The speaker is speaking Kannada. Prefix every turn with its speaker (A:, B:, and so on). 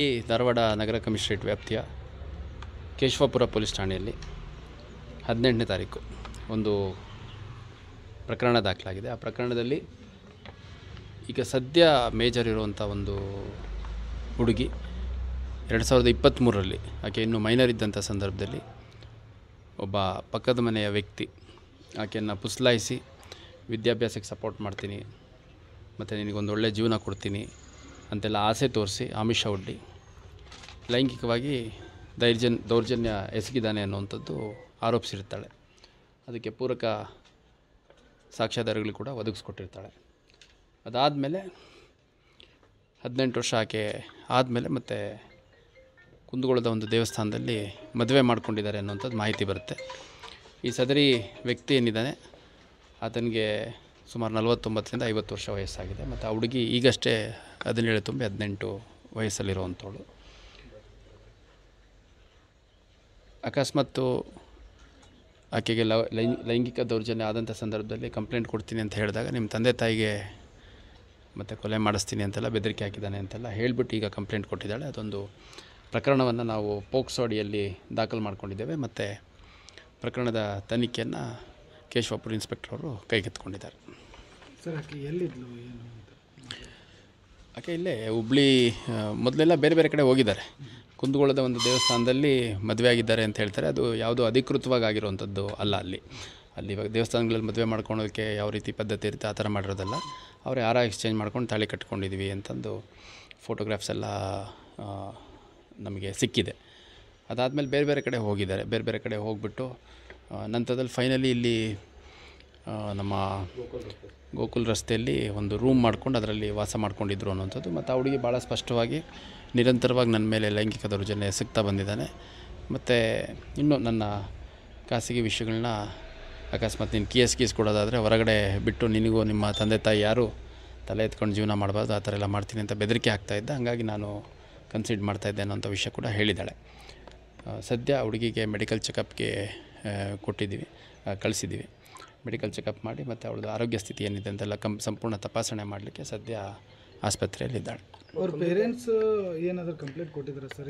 A: ಈ ಧಾರವಾಡ ನಗರ ಕಮಿಷನರೇಟ್ ವ್ಯಾಪ್ತಿಯ ಕೇಶವಾಪುರ ಪೊಲೀಸ್ ಠಾಣೆಯಲ್ಲಿ 18ನೇ ತಾರೀಕು ಒಂದು ಪ್ರಕರಣ ದಾಖಲಾಗಿದೆ. ಆ ಪ್ರಕರಣದಲ್ಲಿ ಈಗ ಸದ್ಯ ಮೇಜರ್ ಇರುವಂಥ ಒಂದು ಹುಡುಗಿ 2023ರಲ್ಲಿ ಆಕೆ ಇನ್ನೂ ಮೈನರ್ ಇದ್ದಂಥ ಸಂದರ್ಭದಲ್ಲಿ ಒಬ್ಬ ಪಕ್ಕದ ಮನೆಯ ವ್ಯಕ್ತಿ ಆಕೆಯನ್ನು ಪುಸ್ಲಾಯಿಸಿ ವಿದ್ಯಾಭ್ಯಾಸಕ್ಕೆ ಸಪೋರ್ಟ್ ಮಾಡ್ತೀನಿ ಮತ್ತು ನಿನಗೊಂದು ಒಳ್ಳೆಯ ಜೀವನ ಕೊಡ್ತೀನಿ ಅಂತೆಲ್ಲ ಆಸೆ ತೋರಿಸಿ ಆಮಿಷ ಒಡ್ಡಿ ಲೈಂಗಿಕವಾಗಿ ದೌರ್ಜನ್ಯ ಎಸಗಿದ್ದಾನೆ ಅನ್ನುವಂಥದ್ದು ಆರೋಪಿಸಿರ್ತಾಳೆ. ಅದಕ್ಕೆ ಪೂರಕ ಸಾಕ್ಷ್ಯಾಧಾರಗಳು ಕೂಡ ಒದಗಿಸ್ಕೊಟ್ಟಿರ್ತಾಳೆ. ಅದಾದಮೇಲೆ 18 ವರ್ಷ ಆಕೆ ಆದಮೇಲೆ ಮತ್ತು ಕುಂದಗೋಳದ ಒಂದು ದೇವಸ್ಥಾನದಲ್ಲಿ ಮದುವೆ ಮಾಡ್ಕೊಂಡಿದ್ದಾರೆ ಅನ್ನೋಂಥದ್ದು ಮಾಹಿತಿ ಬರುತ್ತೆ. ಈ ಸದರಿ ವ್ಯಕ್ತಿ ಏನಿದ್ದಾನೆ ಆತನಿಗೆ ಸುಮಾರು 49ರಿಂದ 50 ವರ್ಷ ವಯಸ್ಸಾಗಿದೆ. ಮತ್ತು ಆ ಹುಡುಗಿ ಈಗಷ್ಟೇ 17 ತುಂಬಿ 18 ವಯಸ್ಸಲ್ಲಿರುವಂಥವಳು. ಅಕಸ್ಮಾತ್ತು ಆಕೆಗೆ ಲೈಂಗಿಕ ದೌರ್ಜನ್ಯ ಆದಂಥ ಸಂದರ್ಭದಲ್ಲಿ ಕಂಪ್ಲೇಂಟ್ ಕೊಡ್ತೀನಿ ಅಂತ ಹೇಳಿದಾಗ ನಿಮ್ಮ ತಂದೆ ತಾಯಿಗೆ ಮತ್ತು ಕೊಲೆ ಮಾಡಿಸ್ತೀನಿ ಅಂತೆಲ್ಲ ಬೆದರಿಕೆ ಹಾಕಿದ್ದಾನೆ ಅಂತೆಲ್ಲ ಹೇಳಿಬಿಟ್ಟು ಈಗ ಕಂಪ್ಲೇಂಟ್ ಕೊಟ್ಟಿದ್ದಾಳೆ. ಅದೊಂದು ಪ್ರಕರಣವನ್ನು ನಾವು ಪೋಕ್ಸೋ ಅಡಿಯಲ್ಲಿ ದಾಖಲು ಮಾಡ್ಕೊಂಡಿದ್ದೇವೆ ಮತ್ತು ಪ್ರಕರಣದ ತನಿಖೆಯನ್ನು ಕೇಶವಾಪುರ ಇನ್ಸ್ಪೆಕ್ಟರ್ ಅವರು ಕೈಗೆತ್ತಿಕೊಂಡಿದ್ದಾರೆ.
B: ಸರ್, ಆಕೆ ಎಲ್ಲಿದ್ಲು ಏನು ಅಂತ?
A: ಆಕೆ ಇಲ್ಲೇ ಹುಬ್ಳಿ ಮೊದಲೆಲ್ಲ ಬೇರೆ ಬೇರೆ ಕಡೆ ಹೋಗಿದ್ದಾರೆ. ಕುಂದಗೋಳದ ಒಂದು ದೇವಸ್ಥಾನದಲ್ಲಿ ಮದುವೆ ಆಗಿದ್ದಾರೆ ಅಂತ ಹೇಳ್ತಾರೆ. ಅದು ಯಾವುದೋ ಅಧಿಕೃತವಾಗಿ ಆಗಿರುವಂಥದ್ದು ಅಲ್ಲ. ಅಲ್ಲಿ ಇವಾಗ ದೇವಸ್ಥಾನಗಳಲ್ಲಿ ಮದುವೆ ಮಾಡ್ಕೊಳೋದಕ್ಕೆ ಯಾವ ರೀತಿ ಪದ್ಧತಿ ಇರುತ್ತೆ ಆ ಥರ ಮಾಡಿರೋದಲ್ಲ. ಅವರೇ ಎಕ್ಸ್ಚೇಂಜ್ ಮಾಡ್ಕೊಂಡು ತಾಳಿ ಕಟ್ಕೊಂಡಿದ್ದೀವಿ ಅಂತಂದು ಫೋಟೋಗ್ರಾಫ್ಸ್ ಎಲ್ಲ ನಮಗೆ ಸಿಕ್ಕಿದೆ. ಅದಾದಮೇಲೆ ಬೇರೆ ಬೇರೆ ಕಡೆ ಹೋಗಿದ್ದಾರೆ. ಬೇರೆ ಬೇರೆ ಕಡೆ ಹೋಗಿಬಿಟ್ಟು ನಂತರದಲ್ಲಿ ಫೈನಲಿ ಇಲ್ಲಿ ನಮ್ಮ ಗೋಕುಲ್ ರಸ್ತೆಯಲ್ಲಿ ಒಂದು ರೂಮ್ ಮಾಡ್ಕೊಂಡು ಅದರಲ್ಲಿ ವಾಸ ಮಾಡ್ಕೊಂಡಿದ್ರು ಅನ್ನೋಂಥದ್ದು. ಮತ್ತು ಆ ಹುಡುಗಿ ಭಾಳ ಸ್ಪಷ್ಟವಾಗಿ ನಿರಂತರವಾಗಿ ನನ್ನ ಮೇಲೆ ಲೈಂಗಿಕ ದೌರ್ಜನ್ಯ ಎಸಗ್ತಾ ಬಂದಿದ್ದಾನೆ. ಮತ್ತು ಇನ್ನೂ ನನ್ನ ಖಾಸಗಿ ವಿಷಯಗಳನ್ನ ಅಕಸ್ಮಾತ್ ನೀನು ಕೇಸ್ ಕೊಡೋದಾದರೆ ಹೊರಗಡೆ ಬಿಟ್ಟು ನಿನಗೂ ನಿಮ್ಮ ತಂದೆ ತಾಯಿ ಯಾರು ತಲೆ ಎತ್ಕೊಂಡು ಜೀವನ ಮಾಡಬಾರ್ದು, ಆ ಥರ ಎಲ್ಲ ಮಾಡ್ತೀನಿ ಅಂತ ಬೆದರಿಕೆ ಆಗ್ತಾಯಿದ್ದ. ಹಾಗಾಗಿ ನಾನು ಕನ್ಸಿಡರ್ ಮಾಡ್ತಾಯಿದ್ದೆ ಅನ್ನೋಂಥ ವಿಷಯ ಕೂಡ ಹೇಳಿದ್ದಾಳೆ. ಸದ್ಯ ಹುಡುಗಿಗೆ ಮೆಡಿಕಲ್ ಚೆಕಪ್ಗೆ ಕಳಿಸಿದ್ದೀವಿ. ಮೆಡಿಕಲ್ ಚೆಕಪ್ ಮಾಡಿ ಮತ್ತು ಅವಳದು ಆರೋಗ್ಯ ಸ್ಥಿತಿ ಏನಿದೆ ಅಂತೆಲ್ಲ ಸಂಪೂರ್ಣ ತಪಾಸಣೆ ಮಾಡಲಿಕ್ಕೆ ಸದ್ಯ ಆಸ್ಪತ್ರೆಯಲ್ಲಿದ್ದಾಳೆ.
B: ಅವ್ರ ಪೇರೆಂಟ್ಸ್ ಏನಾದರೂ ಕಂಪ್ಲೇಂಟ್ ಕೊಟ್ಟಿದ್ದಾರೆ ಸರ್?